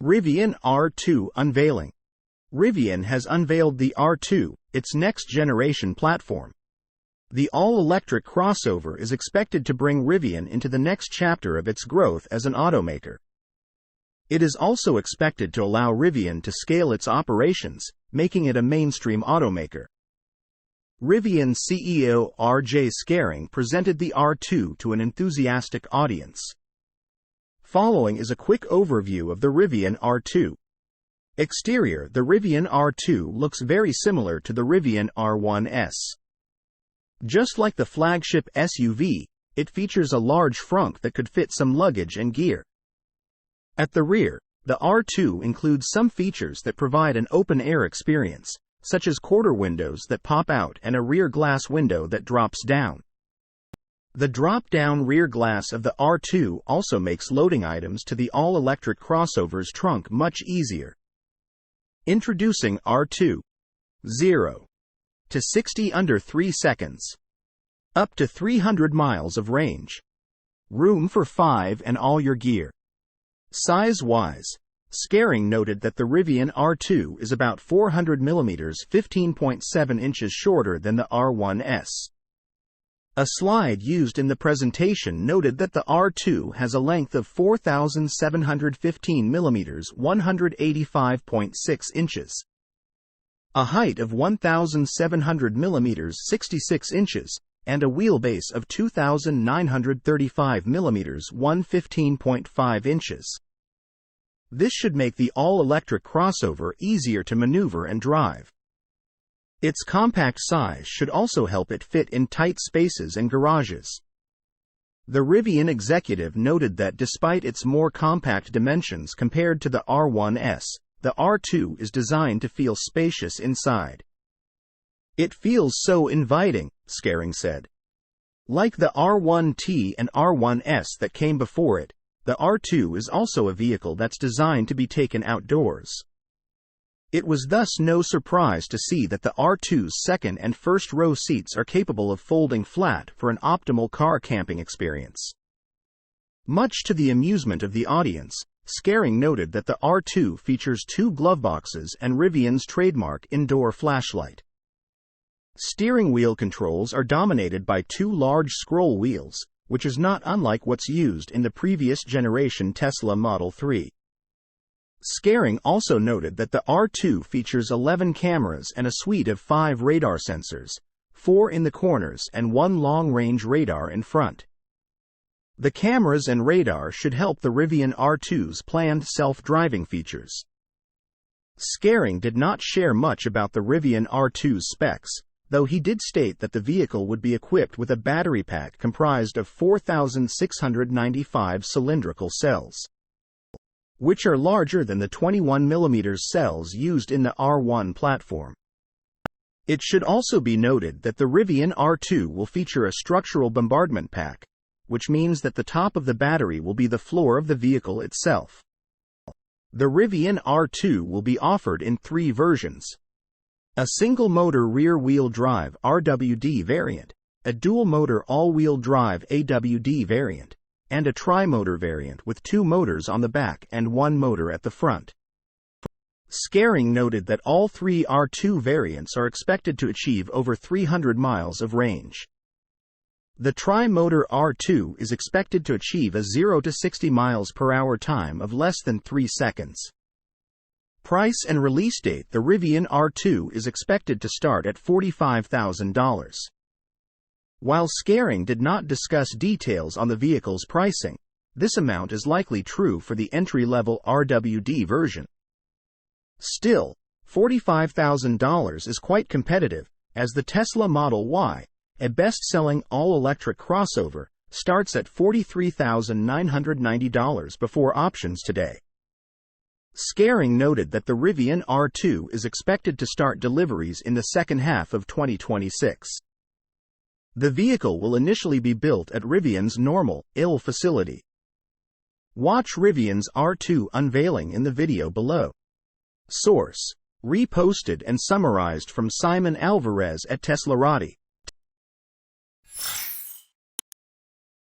Rivian R2 Unveiling. Rivian has unveiled the R2, its next-generation platform. The all-electric crossover is expected to bring Rivian into the next chapter of its growth as an automaker. It is also expected to allow Rivian to scale its operations, making it a mainstream automaker. Rivian CEO R.J. Scaring presented the R2 to an enthusiastic audience. Following is a quick overview of the Rivian R2. Exterior: the Rivian R2 looks very similar to the Rivian R1S. Just like the flagship SUV, it features a large trunk that could fit some luggage and gear. At the rear, the R2 includes some features that provide an open-air experience, such as quarter windows that pop out and a rear glass window that drops down. The drop-down rear glass of the R2 also makes loading items to the all-electric crossover's trunk much easier. Introducing R2. 0 to 60 under 3 seconds. Up to 300 miles of range. Room for 5 and all your gear. Size-wise, Scaring noted that the Rivian R2 is about 400 mm 15.7 inches shorter than the R1S. A slide used in the presentation noted that the R2 has a length of 4,715 mm 185.6 inches, a height of 1,700 mm 66 inches, and a wheelbase of 2,935 mm 115.5 inches. This should make the all-electric crossover easier to maneuver and drive. Its compact size should also help it fit in tight spaces and garages. The Rivian executive noted that despite its more compact dimensions compared to the R1S, the R2 is designed to feel spacious inside. "It feels so inviting," Scaring said. Like the R1T and R1S that came before it, the R2 is also a vehicle that's designed to be taken outdoors. It was thus no surprise to see that the R2's second and first row seats are capable of folding flat for an optimal car camping experience. Much to the amusement of the audience, Scaring noted that the R2 features 2 glove boxes and Rivian's trademark indoor flashlight. Steering wheel controls are dominated by 2 large scroll wheels, which is not unlike what's used in the previous generation Tesla Model 3. Scaring also noted that the R2 features 11 cameras and a suite of 5 radar sensors, 4 in the corners and 1 long-range radar in front. The cameras and radar should help the Rivian R2's planned self-driving features. Scaring did not share much about the Rivian R2's specs, though he did state that the vehicle would be equipped with a battery pack comprised of 4,695 cylindrical cells, which are larger than the 21 mm cells used in the R1 platform. It should also be noted that the Rivian R2 will feature a structural bombardment pack, which means that the top of the battery will be the floor of the vehicle itself. The Rivian R2 will be offered in 3 versions: a single-motor rear-wheel drive RWD variant, a dual-motor all-wheel drive AWD variant, and a tri-motor variant with 2 motors on the back and 1 motor at the front. Scaring noted that all 3 R2 variants are expected to achieve over 300 miles of range. The tri-motor R2 is expected to achieve a 0 to 60 miles per hour time of less than 3 seconds. Price and release date: the Rivian R2 is expected to start at $45,000. While Scaring did not discuss details on the vehicle's pricing, this amount is likely true for the entry-level RWD version. Still, $45,000 is quite competitive, as the Tesla Model Y, a best-selling all-electric crossover, starts at $43,990 before options today. Scaring noted that the Rivian R2 is expected to start deliveries in the second half of 2026. The vehicle will initially be built at Rivian's Normal, Ill facility. Watch Rivian's R2 unveiling in the video below. Source: reposted and summarized from Simon Alvarez at teslarati.